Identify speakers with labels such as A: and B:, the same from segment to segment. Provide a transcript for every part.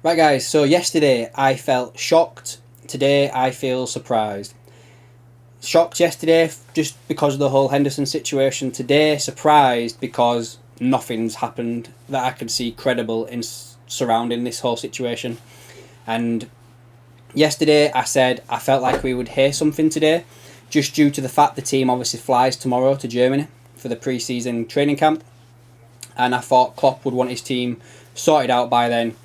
A: Right guys, so yesterday I felt shocked, today I feel surprised. Shocked yesterday just because of the whole Henderson situation, today surprised because nothing's happened that I could see credible in surrounding this whole situation. And yesterday I said I felt like we would hear something today, just due to the fact the team obviously flies tomorrow to Germany for the pre-season training camp, and I thought Klopp would want his team sorted out by then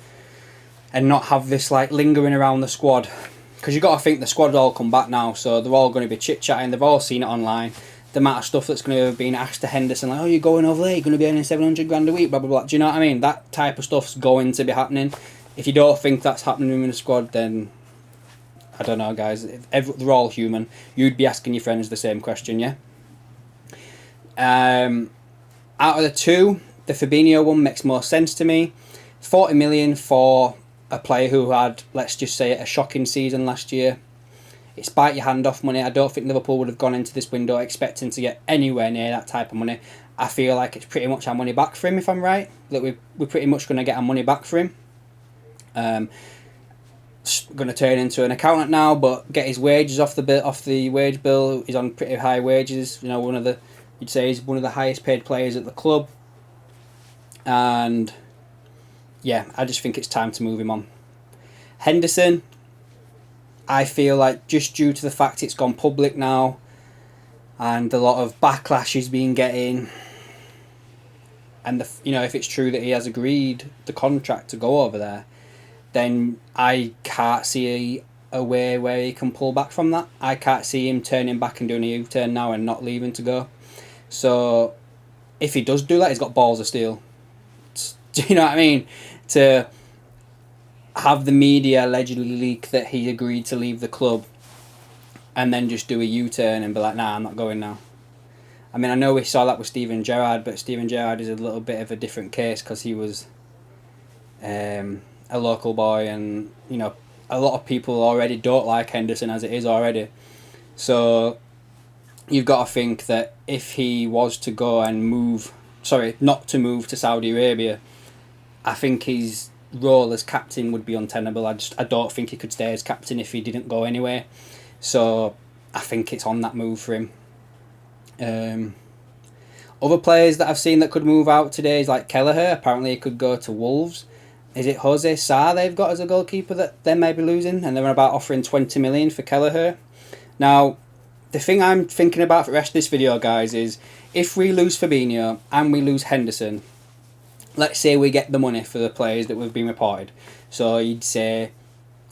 A: and not have this like lingering around the squad, because you got to think the squad all come back now, so they're all going to be chit chatting. They've all seen it online. The amount of stuff that's going to have been asked to Henderson, like, "Oh, you're going over there. You're going to be earning 700 grand a week." Blah blah blah. Do you know what I mean? That type of stuff's going to be happening. If you don't think that's happening in the squad, then I don't know, guys. They're all human. You'd be asking your friends the same question, yeah. Out of the two, the Fabinho one makes more sense to me. 40 million for a player who had, let's just say, a shocking season last year. It's bite your hand off money. I don't think Liverpool would have gone into this window expecting to get anywhere near that type of money. I feel like it's pretty much our money back for him, if I'm right. That we're pretty much going to get our money back for him. Going to turn into an accountant now, but get his wages off the wage bill. He's on pretty high wages. You know, you'd say he's one of the highest paid players at the club. And yeah, I just think it's time to move him on. Henderson, I feel like just due to the fact it's gone public now and a lot of backlash he's been getting, and if it's true that he has agreed the contract to go over there, then I can't see a way where he can pull back from that. I can't see him turning back and doing a U-turn now and not leaving to go. So if he does do that, he's got balls of steel. Do you know what I mean? To have the media allegedly leak that he agreed to leave the club and then just do a U-turn and be like, "Nah, I'm not going now." I mean, I know we saw that with Steven Gerrard, but Steven Gerrard is a little bit of a different case because he was a local boy, and a lot of people already don't like Henderson as it is already. So you've got to think that if he was to go and not to move to Saudi Arabia, I think his role as captain would be untenable. I don't think he could stay as captain if he didn't go anywhere. So I think it's on that move for him. Other players that I've seen that could move out today is like Kelleher. Apparently he could go to Wolves. Is it Jose Sarr they've got as a goalkeeper that they may be losing? And they're about offering 20 million for Kelleher. Now, the thing I'm thinking about for the rest of this video, guys, is if we lose Fabinho and we lose Henderson, let's say we get the money for the players that we've been reported. So you'd say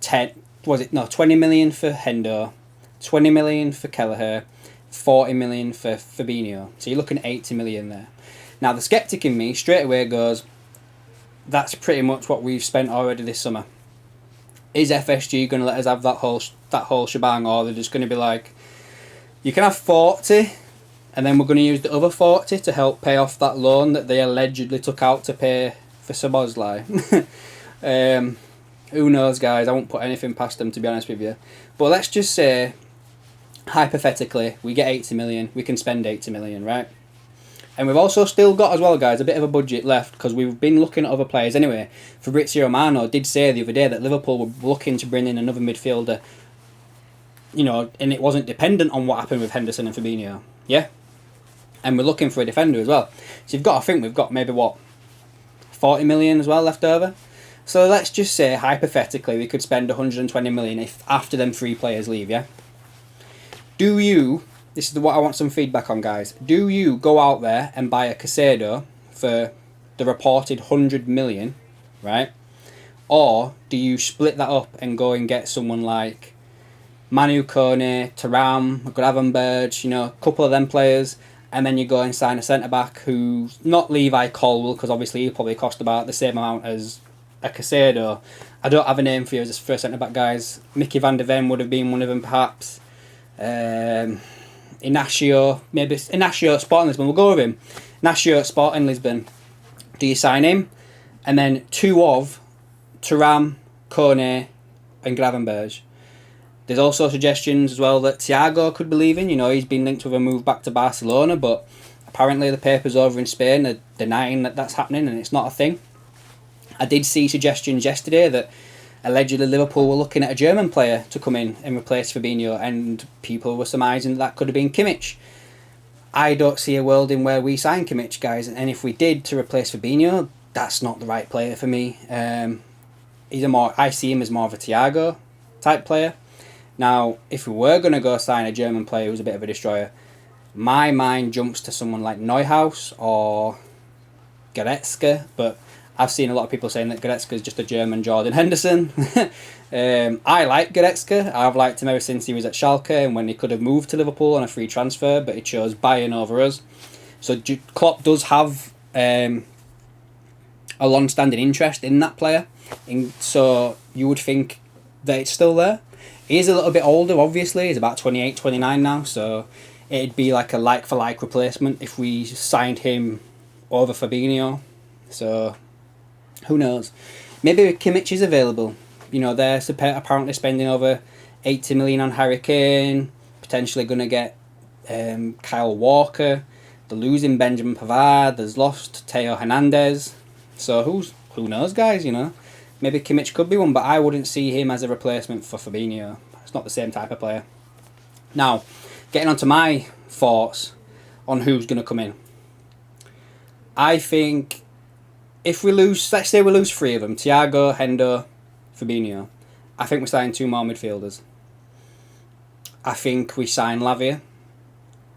A: 20 million for Hendo, 20 million for Kelleher, 40 million for Fabinho. So you're looking at 80 million there. Now the skeptic in me straight away goes, that's pretty much what we've spent already this summer. Is FSG going to let us have that whole shebang, or they're just going to be like, you can have 40, and then we're going to use the other 40 to help pay off that loan that they allegedly took out to pay for Szoboszlai. Who knows, guys? I won't put anything past them, to be honest with you. But let's just say, hypothetically, we get 80 million. We can spend 80 million, right? And we've also still got, as well, guys, a bit of a budget left, because we've been looking at other players anyway. Fabrizio Romano did say the other day that Liverpool were looking to bring in another midfielder, and it wasn't dependent on what happened with Henderson and Fabinho. Yeah? And we're looking for a defender as well. So you've got to think we've got maybe, 40 million as well left over? So let's just say, hypothetically, we could spend 120 million if after them 3 players leave, yeah? This is what I want some feedback on, guys. Do you go out there and buy a Caicedo for the reported 100 million, right? Or do you split that up and go and get someone like Manu Kone, Thuram, Gravenberch, a couple of them players, and then you go and sign a centre-back who's not Levi Colwill, because obviously he'll probably cost about the same amount as a Caicedo. I don't have a name for you as first centre-back, guys. Mickey van der Ven would have been one of them, perhaps. Inacio, Sporting Lisbon. We'll go with him. Inacio, Sporting Lisbon. Do you sign him? And then 2 of Thuram, Kone, and Gravenberch. There's also suggestions as well that Thiago could be leaving. He's been linked with a move back to Barcelona, but apparently the papers over in Spain are denying that that's happening and it's not a thing. I did see suggestions yesterday that allegedly Liverpool were looking at a German player to come in and replace Fabinho, and people were surmising that could have been Kimmich. I don't see a world in where we sign Kimmich, guys, and if we did to replace Fabinho, that's not the right player for me. I see him as more of a Thiago type player. Now, if we were going to go sign a German player who's a bit of a destroyer, my mind jumps to someone like Neuhaus or Goretzka, but I've seen a lot of people saying that Goretzka is just a German Jordan Henderson. I like Goretzka. I've liked him ever since he was at Schalke and when he could have moved to Liverpool on a free transfer, but he chose Bayern over us. So Klopp does have a long-standing interest in that player, so you would think that it's still there. He is a little bit older, obviously. He's about 28, 29 now, so it'd be like a like-for-like replacement if we signed him over Fabinho. So, who knows? Maybe Kimmich is available. You know, they're apparently spending over 80 million on Harry Kane, potentially going to get Kyle Walker. They're losing Benjamin Pavard. There's lost Theo Hernandez. So who knows, guys, you know? Maybe Kimmich could be one, but I wouldn't see him as a replacement for Fabinho. It's not the same type of player. Now, getting on to my thoughts on who's going to come in. I think if we lose, let's say we lose 3 of them, Thiago, Hendo, Fabinho, I think we sign 2 more midfielders. I think we sign Lavia.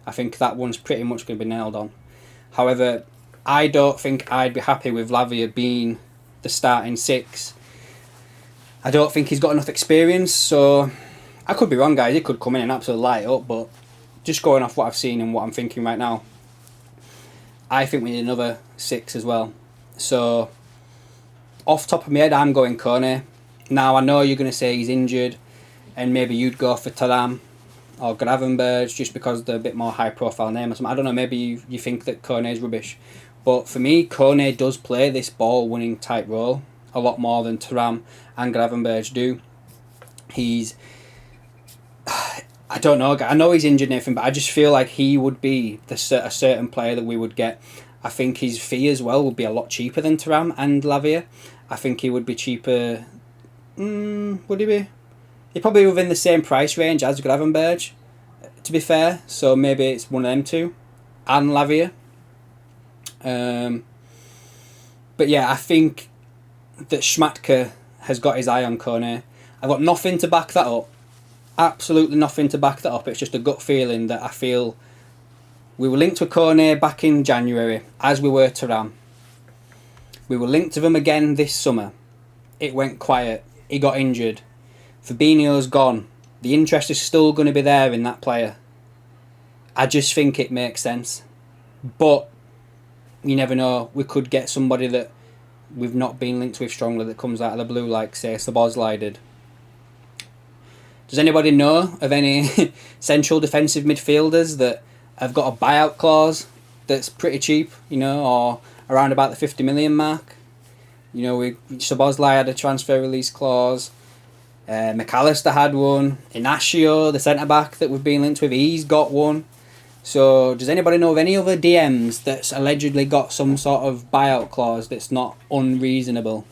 A: I think that one's pretty much going to be nailed on. However, I don't think I'd be happy with Lavia being the starting 6. I don't think he's got enough experience, so I could be wrong, guys. He could come in and absolutely light it up, but just going off what I've seen and what I'm thinking right now, I think we need another 6 as well. So, off the top of my head, I'm going Kone. Now, I know you're going to say he's injured, and maybe you'd go for Thuram or Gravenberch just because they're a bit more high-profile name or something. I don't know, maybe you think that Kone is rubbish. But for me, Kone does play this ball-winning type role a lot more than Thuram and Gravenberch do. I don't know. I know he's injured and everything, but I just feel like he would be a certain player that we would get. I think his fee as well would be a lot cheaper than Thuram and Lavia. I think he would be cheaper. Would he be? He'd probably be within the same price range as Gravenberch, to be fair. So maybe it's one of them 2 and Lavia. But yeah, I think that Schmatke has got his eye on Kone. I've got nothing to back that up. Absolutely nothing to back that up. It's just a gut feeling that I feel we were linked to Kone back in January, as we were to Ram. We were linked to him again this summer. It went quiet. He got injured. Fabinho's gone. The interest is still going to be there in that player. I just think it makes sense. But you never know. We could get somebody that we've not been linked with strongly that comes out of the blue, like, say, Szoboszlai did. Does anybody know of any central defensive midfielders that have got a buyout clause that's pretty cheap, you know, or around about the 50 million mark? You know, Szoboszlai had a transfer release clause. McAllister had one. Inacio, the centre-back that we've been linked with, he's got one. So, does anybody know of any other DMs that's allegedly got some sort of buyout clause that's not unreasonable?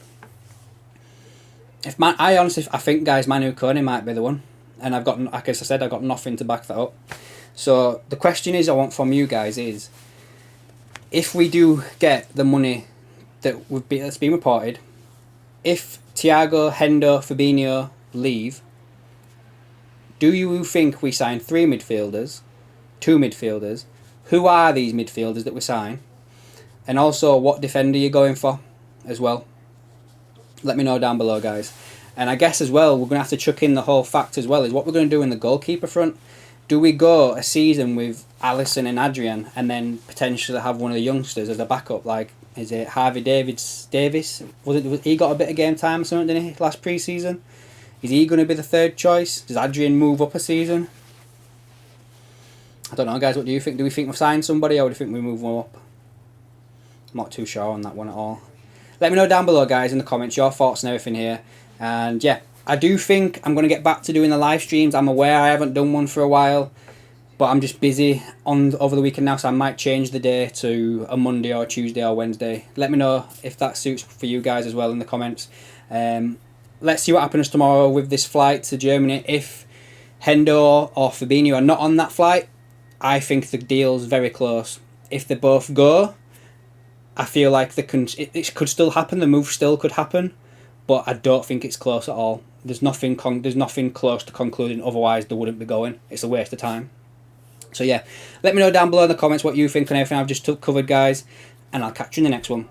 A: I think, guys, Manu Kone might be the one. And I've got, like I said, I've got nothing to back that up. So, the question is I want from you guys is, if we do get the money that's been reported, if Thiago, Hendo, Fabinho leave, do you think we sign 3 midfielders, 2 midfielders? Who are these midfielders that we sign? And also, what defender you're going for as well? Let me know down below, guys. And I guess as well, we're going to have to chuck in the whole fact as well, is what we're going to do in the goalkeeper front. Do we go a season with Alisson and Adrian and then potentially have one of the youngsters as a backup? Like, is it Harvey Davis? He got a bit of game time or something, didn't he, last pre-season? Is he going to be the 3rd choice? Does Adrian move up a season? I don't know, guys. What do you think? Do we think we've signed somebody, or do you think we move one up? I'm not too sure on that one at all. Let me know down below, guys, in the comments, your thoughts and everything here. And yeah, I do think I'm going to get back to doing the live streams. I'm aware I haven't done one for a while. but I'm just busy on over the weekend now, so I might change the day to a Monday or Tuesday or Wednesday. Let me know if that suits for you guys as well in the comments. Let's see what happens tomorrow with this flight to Germany. If Hendo or Fabinho are not on that flight, I think the deal's very close. If they both go, I feel like it could still happen. The move still could happen, but I don't think it's close at all. There's nothing close to concluding. Otherwise, they wouldn't be going. It's a waste of time. So yeah, let me know down below in the comments what you think on everything I've just covered, guys, and I'll catch you in the next one.